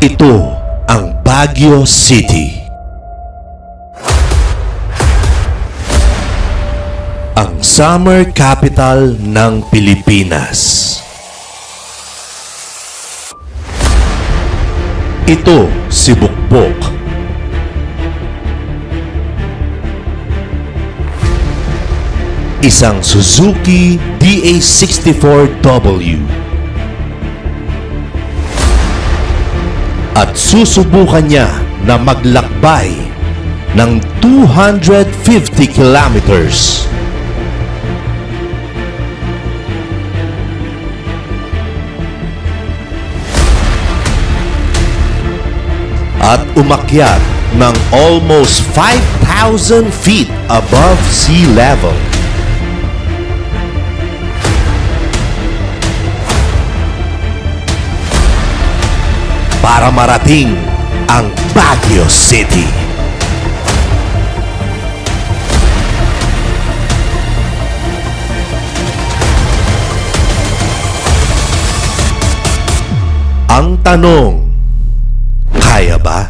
Ito ang Baguio City. Ang summer capital ng Pilipinas. Ito si Bukbok. Isang Suzuki DA64W. At susubukan niya na maglakbay ng 250 kilometers. At umakyat ng almost 5,000 feet above sea level. Para marating ang Baguio City. Ang tanong, kaya ba?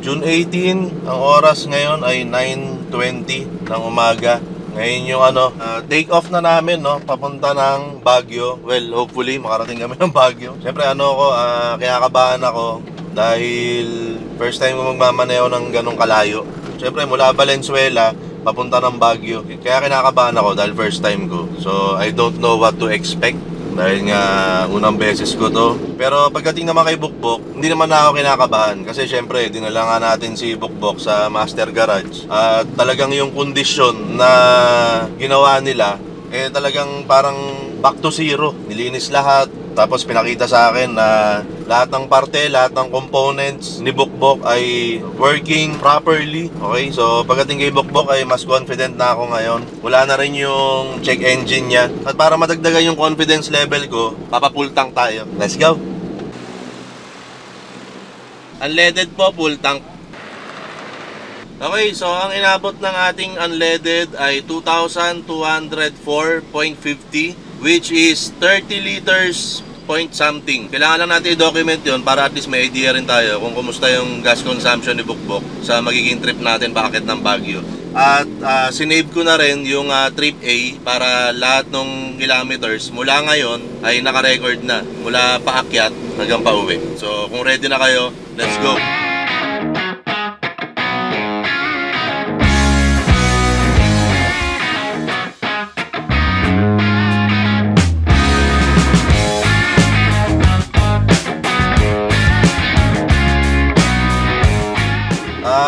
June 18, ang oras ngayon ay 9:20 ng umaga. Ngayon yung take off na namin, no, papunta ng Baguio. Well, hopefully makarating kami ng Baguio. Siyempre kinakabahan ako dahil first time ko magmamaneho ng ganong kalayo. Siyempre mula Valenzuela papunta ng Baguio. Kaya kinakabahan ako dahil first time ko. So I don't know what to expect dahil nga unang beses ko to. Pero pagdating naman kay Bukbok, hindi naman ako kinakabahan. Kasi syempre, dinala nga natin si Bukbok sa Master Garage. At talagang yung kondisyon na ginawa nila, talagang parang back to zero. Nilinis lahat. Tapos pinakita sa akin na lahat ng parte, lahat ng components ni Bukbok ay working properly. Okay, so pagdating kay Bukbok ay mas confident na ako ngayon. Wala na rin yung check engine niya. At para madagdagan yung confidence level ko, papa-full tank tayo. Let's go! Unleaded po, full tank. Okay, so ang inabot ng ating unleaded ay 2,204.50, which is 30 liters point something. Kailangan lang natin i-document yun para at least may idea rin tayo kung kumusta yung gas consumption ni Bukbok sa magiging trip natin paakit ng Baguio. At sinave ko na rin yung trip A para lahat ng kilometers mula ngayon ay naka-record na mula paakyat hanggang pauwi. So kung ready na kayo, let's go!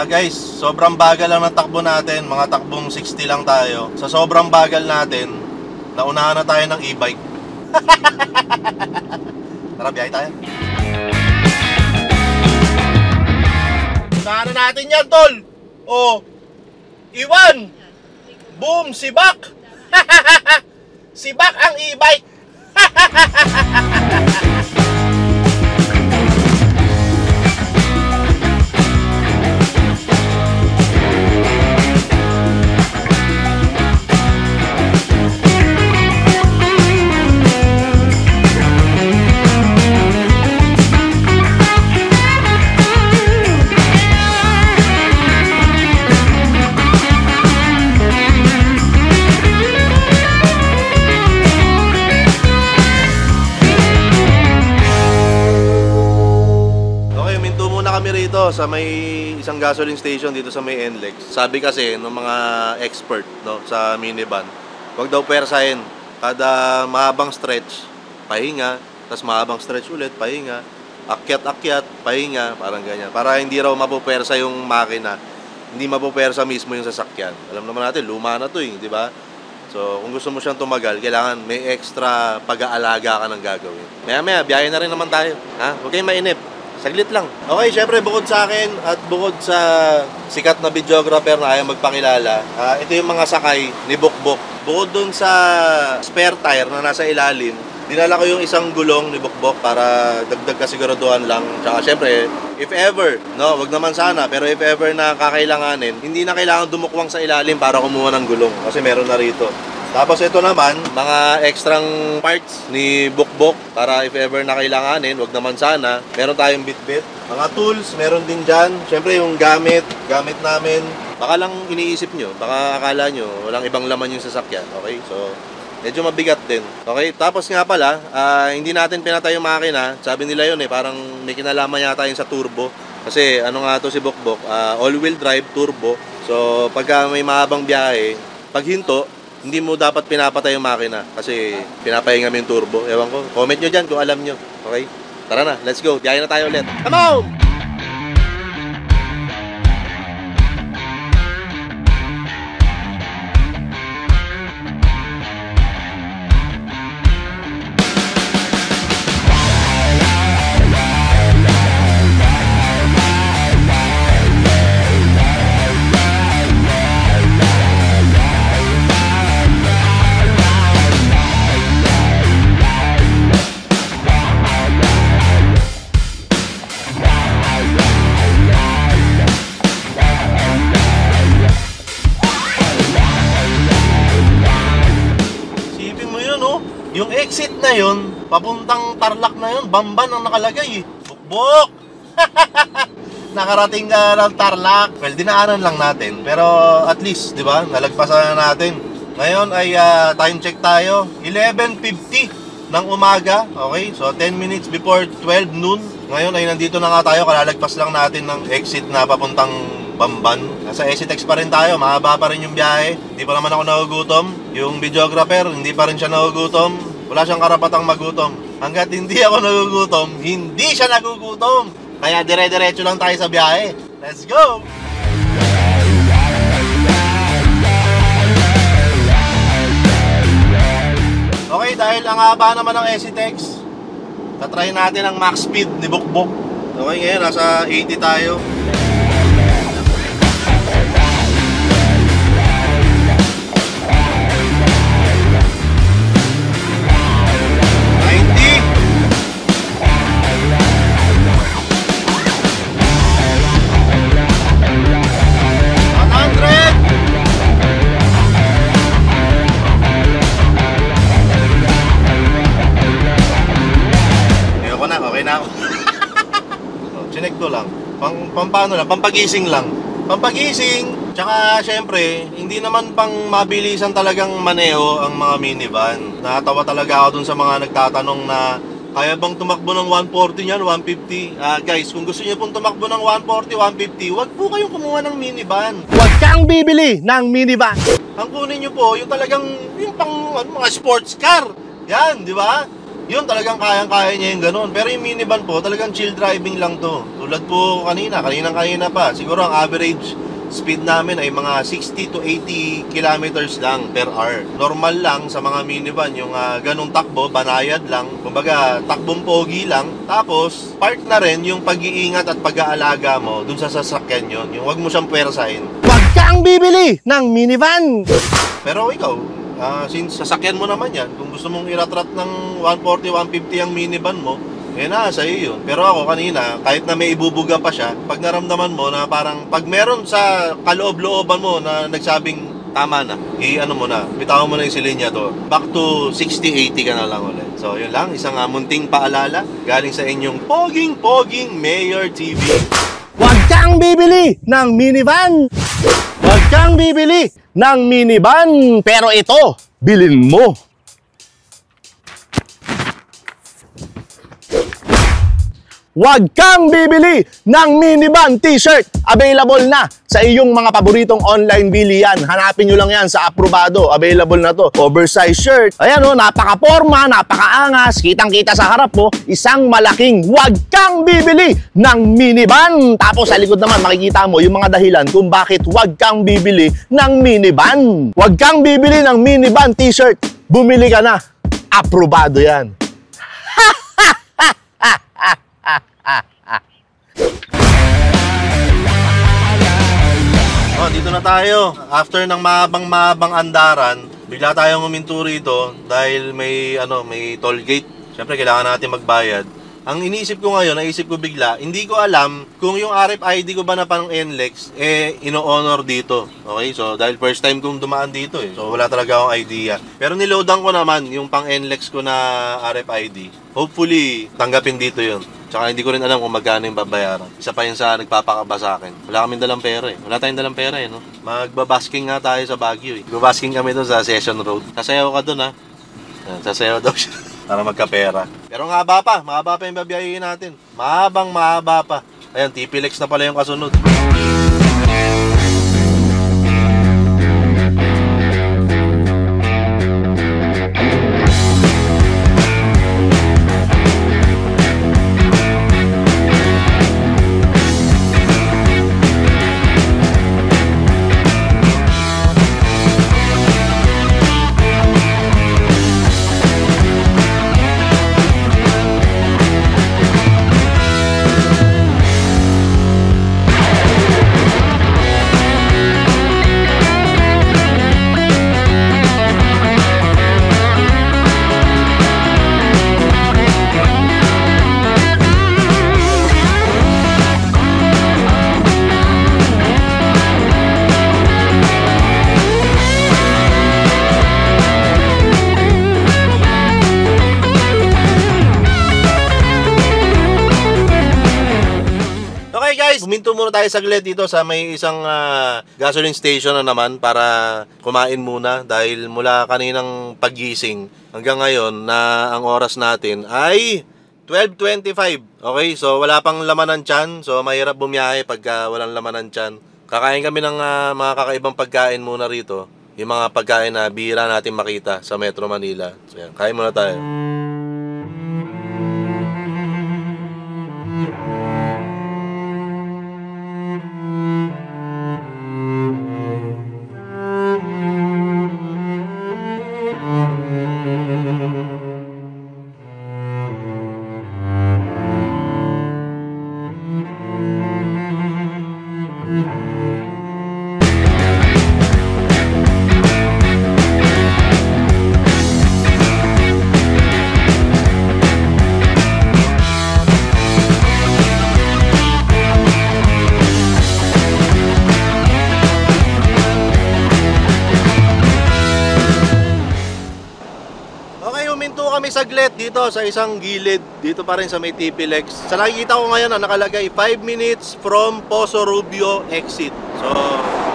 Guys, sobrang bagal lang ng takbo natin. Mga takbong 60 lang tayo. Sa sobrang bagal natin, naunahan na tayo ng e-bike. Tara, biyahe tayo. Unahan na natin yan, tol. Oh, Iwan. Boom, sibak. Sibak ang e-bike. Sa may isang gasoline station dito sa may NLEX. Sabi kasi ng mga expert, no, sa minivan, huwag daw pwersahin. Kada mahabang stretch, pahinga, tapos mahabang stretch ulit, pahinga. akyat-akyat, pahinga, parang ganyan. Para hindi raw mapupersa yung makina, hindi mapupersa mismo yung sasakyan. Alam naman natin, luma na to di ba? So, kung gusto mo siyang tumagal, kailangan may extra pag-aalaga ka ng gagawin. Maya-maya, biyahe na rin naman tayo. Ha? Huwag kayong mainip. Saglit lang. Okay, syempre, bukod sa akin at bukod sa sikat na videographer na ayaw magpakilala, ito yung mga sakay ni Bukbok. Bukod dun sa spare tire na nasa ilalim, dinala ko yung isang gulong ni Bukbok para dagdag kasiguraduhan lang. Tsaka syempre, if ever, no, wag naman sana, pero if ever na kakailanganin, hindi na kailangan dumukwang sa ilalim para kumuha ng gulong kasi meron na rito. Tapos ito naman, mga extrang parts ni Bukbok para if ever na kailanganin, wag naman sana, meron tayong bitbit. Mga tools, meron din dyan. Syempre yung gamit namin. Baka lang iniisip nyo, baka akala nyo, walang ibang laman yung sasakyan, okay? So, medyo mabigat din. Okay, tapos nga pala, hindi natin pinatay yung makina. Sabi nila yun parang may kinalaman yata yung sa turbo. Kasi ano nga to si Bukbok, all-wheel drive turbo. So, pagka may mahabang biyahe, pag hinto, hindi mo dapat pinapatay yung makina kasi pinapahinga mo yung turbo. Ewan ko, comment nyo dyan kung alam nyo. Okay, tara na, let's go. Biyahe na tayo ulit. Come on! Yung exit na yun, papuntang Tarlac na yun, Bamban ang nakalagay Bukbok! Nakarating ka ng Tarlac. Well, dinaanan lang natin. Pero at least, di ba, nalagpasan na natin. Ngayon ay time check tayo. 11:50 ng umaga. Okay, so 10 minutes before 12 noon. Ngayon ay nandito na nga tayo. Kalalagpas lang natin ng exit na papuntang Bamban. Nasa Exitex pa rin tayo, mahaba pa rin yung biyahe. Hindi pa naman ako nagugutom. Yung videographer, hindi pa rin siya nagugutom. Wala siyang karapatang magutom. Hanggat hindi ako nagugutom, hindi siya nagugutom. Kaya dire-diretso lang tayo sa biyahe. Let's go! Okay, dahil ang haba naman ng Exitex, tatry natin ang max speed ni Bukbok. Okay, ngayon nasa 80 tayo. Chinek ko lang. Pampano lang, pampagising lang. Pampagising. Tsaka syempre, hindi naman pang mabilisan talagang maneho ang mga minivan. Natawa talaga ako dun sa mga nagtatanong na kaya bang tumakbo ng 140 niyan, 150? Guys, kung gusto niyo pong tumakbo ng 140, 150, wag po kayong kumuha ng minivan. Huwag kang bibili ng minivan. Ang kunin niyo po, yung talagang yung pang mga sports car. Yan, di ba? Yun talagang kayang-kaya niya yung ganun. Pero yung minivan po, talagang chill driving lang to. Tulad po kanina pa. Siguro ang average speed namin ay mga 60 to 80 kilometers lang per hour. Normal lang sa mga minivan, yung ganung takbo, banayad lang. Kumbaga, takbong pogi lang. Tapos, part na rin yung pag-iingat at pag-aalaga mo dun sa sasakyan yun. Yung wag mo siyang pwersahin. Huwag kang bibili ng minivan. Pero ikaw, since sasakyan mo naman yan, kung gusto mong iratrat ng 140, 150 ang minivan mo, na, sa'yo yun. Pero ako kanina, kahit na may ibubuga pa siya, pag naramdaman mo na parang, pag meron sa kaloob-looban mo na nagsabing tama na, i-ano mo na, bitawan mo na yung silinya to, back to 60-80 ka na lang ulit. So, yun lang, isang munting paalala, galing sa inyong poging Mayor TV. Huwag kang bibili ng minivan. Huwag kang bibili ng minivan. Pero ito, bilin mo. Huwag kang bibili ng minivan t-shirt. Available na sa iyong mga paboritong online bilihan. Hanapin nyo lang yan sa Aprobado. Available na to. Oversized shirt. Ayan o, napaka-forma, napaka-angas. Kitang-kita sa harap mo, isang malaking huwag kang bibili ng minivan. Tapos sa likod naman, makikita mo yung mga dahilan kung bakit huwag kang bibili ng minivan. Huwag kang bibili ng minivan t-shirt. Bumili ka na. Aprobado yan. Oh, dito na tayo. After ng mahabang andaran, bigla tayong huminto rito dahil may toll gate. Siyempre kailangan natin magbayad. Ang iniisip ko ngayon, naisip ko bigla, hindi ko alam kung yung RFID ko ba na pang NLEX ino-honor dito. Okay? So dahil first time kong dumaan dito So wala talaga akong idea. Pero niloadan ko naman yung pang NLEX ko na RFID. Hopefully tanggapin dito 'yon. Tsaka hindi ko rin alam kung magkano yung babayaran. Isa pa yun sa nagpapakaba sa akin. Wala kaming dalang pera Wala tayong dalang pera no? Magbabasking nga tayo sa Baguio Magbabasking kami doon sa Session Road. Sasayaw ka doon Sasayaw daw siya. Para magkapera. Pero mahaba pa yung babiyahin natin. Mahaba pa. Ayan, TPLEX na pala yung kasunod. Huminto muna tayo saglit dito sa may isang gasoline station na naman para kumain muna dahil mula kaninang paggising hanggang ngayon na ang oras natin ay 12:25. Okay, so wala pang laman ng tiyan. So mahirap bumiyahe pagka walang laman ng tiyan. Kakain kami ng mga kakaibang pagkain muna rito. Yung mga pagkain na bihira natin makita sa Metro Manila. So yan, kain muna tayo. Saglit dito sa isang gilid dito pa rin sa may TPLEX. Sa nakikita ko ngayon nakalagay 5 minutes from Poso Rubio exit. So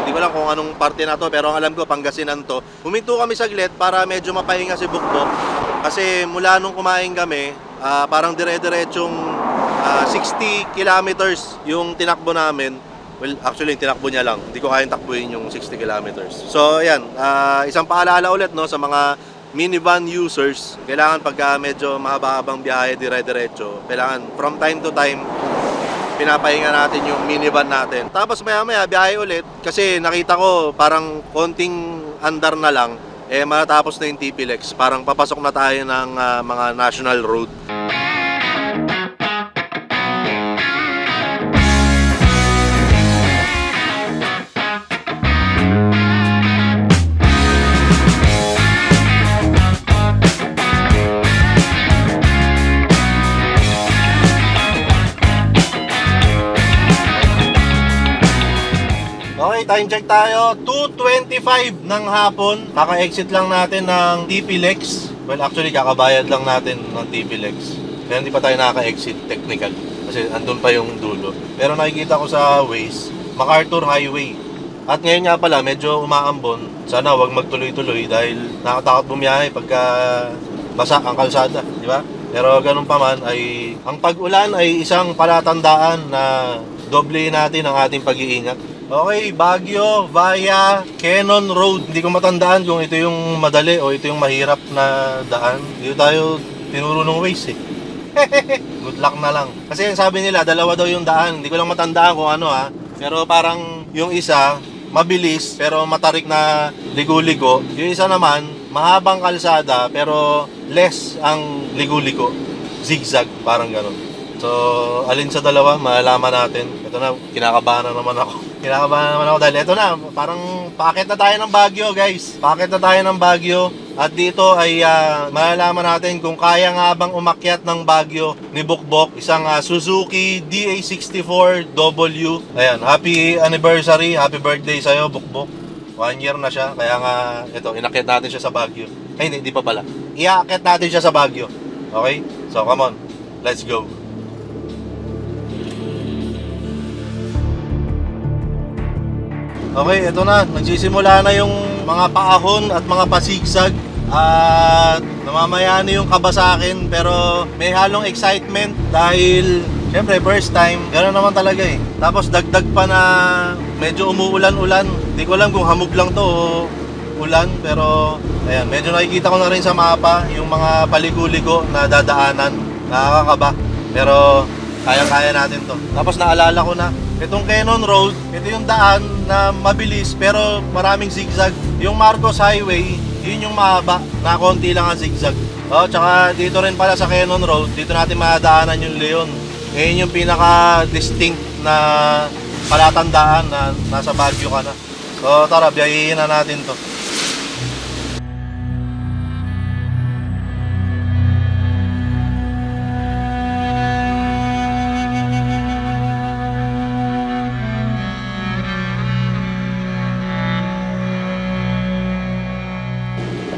hindi ko lang kung anong parte na to, pero ang alam ko Pangasinan to. Huminto kami saglit para medyo mapahinga si Bukbok kasi mula nung kumain kami parang dire-diretsong 60 kilometers yung tinakbo namin. Well, actually, tinakbo niya lang. Hindi ko kayang takbuhin yung 60 kilometers. So, ayan. Isang paalala ulit no, sa mga minivan users, kailangan pagka medyo mahaba-habang biyahe dire-diretso, kailangan from time to time pinapahinga natin yung minivan natin. Tapos maya-maya biyahe ulit kasi nakita ko parang konting andar na lang matapos na yung TPLEX. Parang papasok na tayo ng mga national road. Okay, time check tayo. 2:25 ng hapon. Kaka-exit lang natin ng TPLEX. Well, actually, kakabayad lang natin ng TPLEX. Kaya hindi pa tayo nakaka-exit technical. Kasi andun pa yung dulo. Pero nakikita ko sa Waze, MacArthur Highway. At ngayon nga pala, medyo umaambon. Sana wag magtuloy-tuloy dahil nakatakot bumiyahe pagka basa ang kalsada. Di ba? Pero ganun pa man ay ang pag-ulan ay isang palatandaan na doble natin ang ating pag-iingat. Okay, Baguio via Cannon Road. Hindi ko matandaan kung ito yung madali o ito yung mahirap na daan. Dito tayo tinuro ng Waze eh. Good luck na lang. Kasi sabi nila, dalawa daw yung daan. Hindi ko lang matandaan kung ano ha. Pero parang yung isa, mabilis pero matarik na ligo-ligo. Yung isa naman, mahabang kalsada pero less ang ligo-ligo. Zigzag, parang ganun. So, alin sa dalawa, malalaman natin. Ito na, kinakabahan na naman ako. Dahil ito na, parang paakit na tayo ng Baguio, guys. Paakit na tayo ng Baguio. At dito ay malalaman natin kung kaya nga bang umakyat ng Baguio ni Bukbok. Isang Suzuki DA64W. Ayan, happy anniversary, happy birthday sa'yo, Bukbok. 1 year na siya, kaya nga, ito, inakyat natin siya sa Baguio. Ay, hindi pa pala. Iakyat natin siya sa Baguio. Okay? So, come on. Let's go. Okay, ito na. Nagsisimula na yung mga paahon at mga pasigsag. At namamaya na yung kaba sa akin. Pero may halong excitement dahil syempre first time. Gano'n naman talaga eh. Tapos dagdag pa na medyo umuulan-ulan. Hindi ko alam kung hamog lang to o ulan. Pero ayan, medyo nakikita ko na rin sa mapa yung mga paligo-ligo na dadaanan. Nakakakaba. Pero kaya-kaya natin to. Tapos naalala ko na itong Cannon Road, ito yung daan na mabilis pero maraming zigzag. Yung Marcos Highway, yun yung mahaba na konti lang ang zigzag. Tsaka dito rin pala sa Cannon Road, dito natin madaanan yung Leon. Yun yung pinaka-distinct na palatandaan na nasa Baguio ka na. So tara, biyahihin na natin to.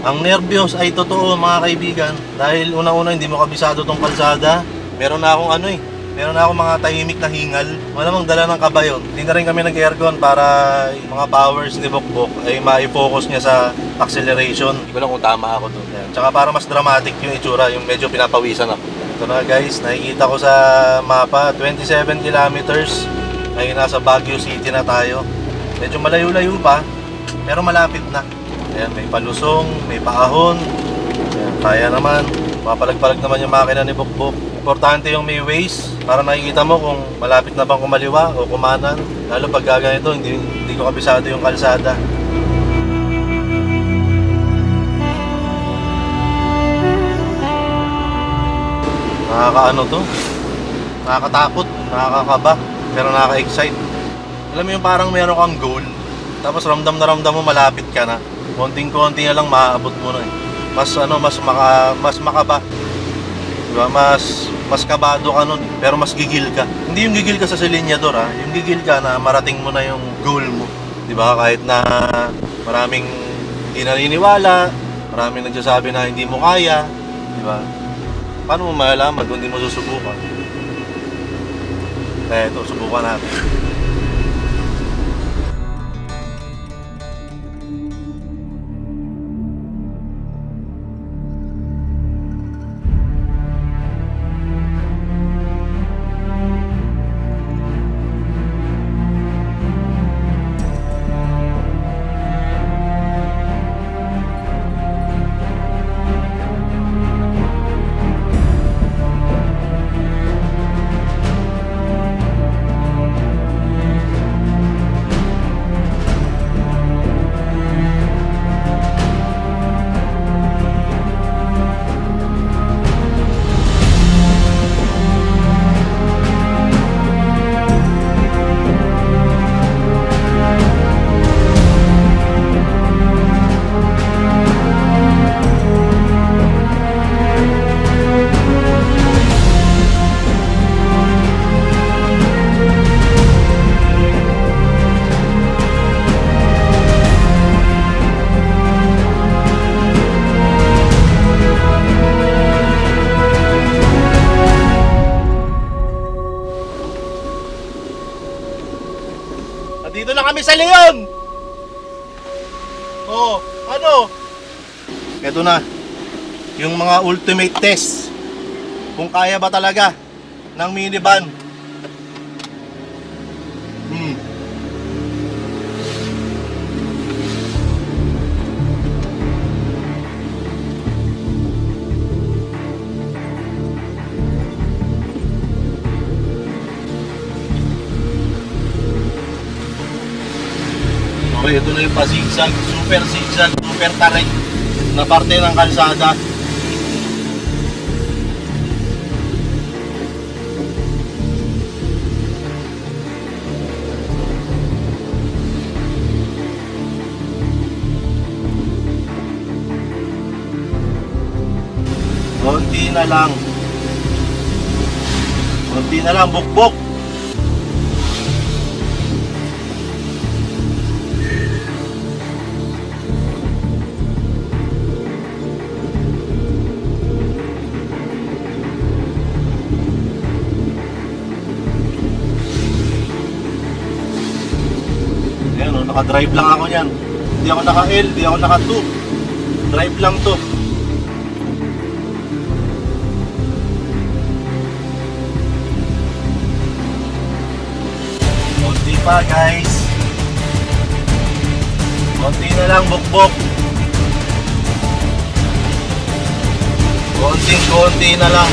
Ang nervyos ay totoo mga kaibigan dahil unang-una hindi mo kabisado tong kalsada. Meron na akong mga tahimik na hingal. Malamang dala ng kaba yun. Hindi na rin kami nag-aircon para yung mga powers ni Bukbok ay ma-focus niya sa acceleration. Hindi ko lang kung tama ako doon. Tsaka para mas dramatic yung itsura, yung medyo pinapawisan ako. Ito na guys, nakikita ko sa mapa, 27 kilometers. Ngayon nasa Baguio City na tayo. Medyo malayo-layo pa, pero malapit na. Ayan, may palusong, may paahon. Ayan, kaya naman. Mapalag-palag naman yung makina ni Bukbok. Importante yung may Waze para nakikita mo kung malapit na bang kumaliwa o kumanan. Lalo pag gaganito, hindi ko kabisado yung kalsada. Nakakaano to? Nakakatakot, nakakakaba, pero nakaka-excite. Alam mo yung parang meron kang goal, tapos ramdam na ramdam mo malapit ka na. Konting-konti na lang maaabot mo na eh. Mas makaba. Diba? Mas kabado ka nun eh. Pero mas gigil ka. Hindi yung gigil ka sa silinyador ha. Yung gigil ka na marating mo na yung goal mo. Diba? Kahit na maraming hindi naniniwala, maraming nagsasabi na hindi mo kaya. Diba? Paano mo malalaman kung hindi mo susubukan? Kaya ito, subukan natin. Dito na kami sa Leon! Oh, ano? Ito na. Yung mga ultimate test. kung kaya ba talaga ng minivan. Okay, ito na yung pa-zigzag, super zigzag, super tarik na parte ng kalsada. Konti na lang. Konti na lang, bukbok. Naka-drive lang ako niyan. Hindi ako naka-L, hindi ako naka-2. Drive lang to. Konti pa guys. Konti na lang, bukbok. Konti na lang.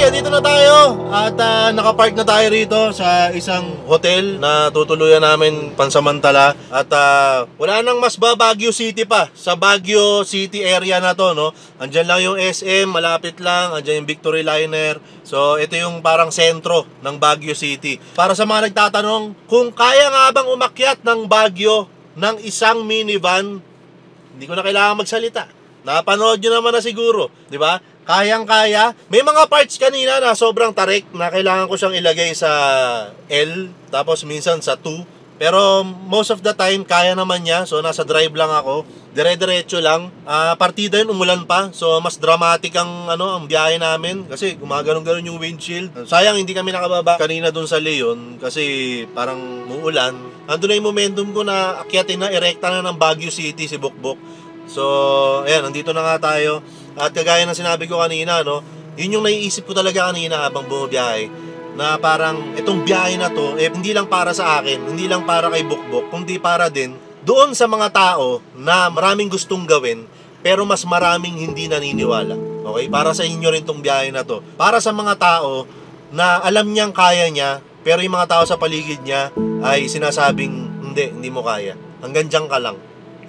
Dito na tayo at nakapark na tayo rito sa isang hotel na tutuluyan namin pansamantala at wala nang mas ba Baguio City pa. Sa Baguio City area na to, no? Andyan lang yung SM, malapit lang, andyan yung Victory Liner. So ito yung parang sentro ng Baguio City. Para sa mga nagtatanong kung kaya nga bang umakyat ng Baguio ng isang minivan, hindi ko na kailangan magsalita. Napanood nyo naman na siguro, di ba? Kayang-kaya. May mga parts kanina na sobrang tarik na kailangan ko siyang ilagay sa L, tapos minsan sa 2. Pero most of the time, kaya naman niya. So, nasa drive lang ako. Dire-diretso lang. Partida yun, umulan pa. So, mas dramatic ang biyahe namin. Kasi gumagano'n-ganon yung windshield. Sayang, hindi kami nakababa kanina dun sa Leon. Kasi parang muulan. Andun na yung momentum ko na akyatin na, erekta na ng Baguio City si Bukbok. So, ayan, nandito na nga tayo. At kagaya ng sinabi ko kanina, no, yun yung naiisip ko talaga kanina habang bumabiyahe, na parang itong biyahe na to, hindi lang para sa akin, hindi lang para kay Bukbok, kundi para din doon sa mga tao na maraming gustong gawin, pero mas maraming hindi naniniwala. Okay? Para sa inyo rin tong biyahe na to. Para sa mga tao na alam niyang kaya niya, pero yung mga tao sa paligid niya ay sinasabing, hindi mo kaya. Hanggang dyan ka lang.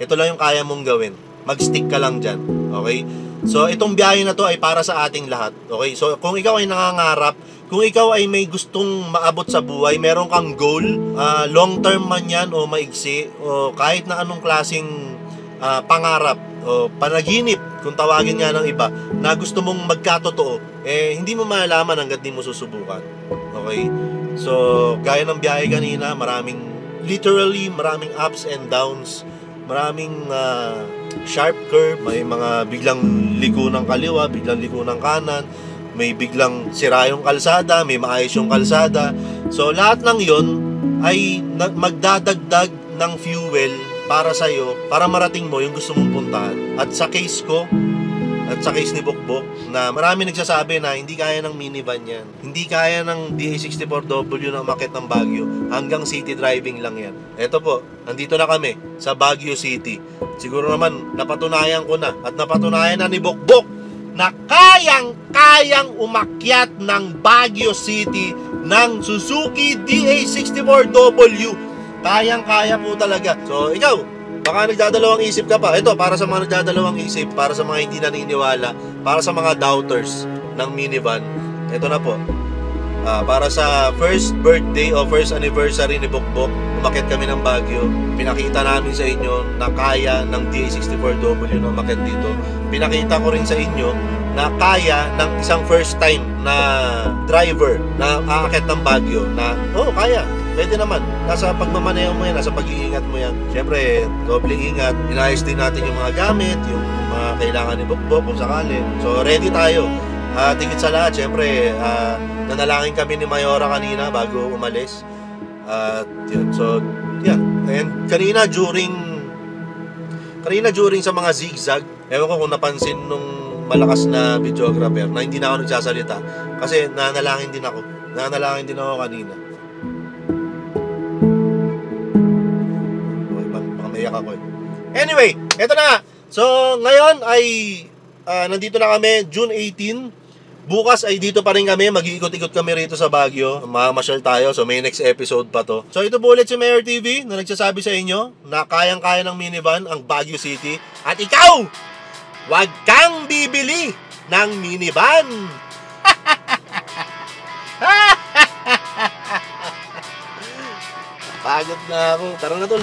Ito lang yung kaya mong gawin. Mag-stick ka lang dyan. Okay? So, itong biyahe na to ay para sa ating lahat. Okay? So, kung ikaw ay nangangarap, kung ikaw ay may gustong maabot sa buhay, meron kang goal, long term man yan o maigsi, o kahit na anong klaseng pangarap o panaginip, kung tawagin nga ng iba, na gusto mong magkatotoo, hindi mo malalaman hanggat di mo susubukan. Okay? So, gaya ng biyahe kanina, maraming ups and downs, maraming sharp curve, may mga biglang liko ng kaliwa, biglang liko ng kanan, may biglang sira yung kalsada, may maayos yung kalsada. So lahat ng yon ay magdadagdag ng fuel para sa'yo, para marating mo yung gusto mong puntahan. At sa case ko, at sa case ni Bokbok, na marami nagsasabi na hindi kaya ng minivan yan. Hindi kaya ng DA64W na umakyat ng Baguio. Hanggang city driving lang yan. Eto po, nandito na kami sa Baguio City. Siguro naman, napatunayan ko na at napatunayan na ni Bokbok na kayang-kayang umakyat ng Baguio City ng Suzuki DA64W. Kayang-kaya po talaga. So, ikaw, baka nagdadalawang isip ka pa. Ito, para sa mga nagdadalawang isip, para sa mga hindi naniniwala, para sa mga doubters ng minivan, ito na po. Para sa first birthday o first anniversary ni Bokbok, umakyat kami ng Baguio. Pinakita namin sa inyo na kaya ng DA64W na umakyat dito. Pinakita ko rin sa inyo na kaya ng isang first time na driver na aakyat ng Baguio na, kaya. Pwede naman. Nasa pagmamaneho mo yan, nasa pag-iingat mo yan. Siyempre, doble ingat. Inayos din natin yung mga gamit, yung mga kailangan ni Bokbok kung sakali. So, ready tayo. Tingin sa lahat, siyempre, nanalangin kami ni Mayora kanina bago umalis. Yun. So, yan. And kanina during sa mga zigzag, ewan ko kung napansin nung malakas na videographer na hindi na ako nagsasalita. Kasi nanalangin din ako. Nanalangin din ako kanina. Ako. Anyway, eto na nga. So, ngayon ay nandito na kami, June 18. Bukas ay dito pa rin kami. Mag-iikot-ikot kami rito sa Baguio. Mamamasyal tayo. So, may next episode pa to. So, ito po ulit si Mayor TV na nagsasabi sa inyo na kayang-kaya ng minivan ang Baguio City. At ikaw, wag kang bibili ng minivan. Pagod na ako. Tara na, tol.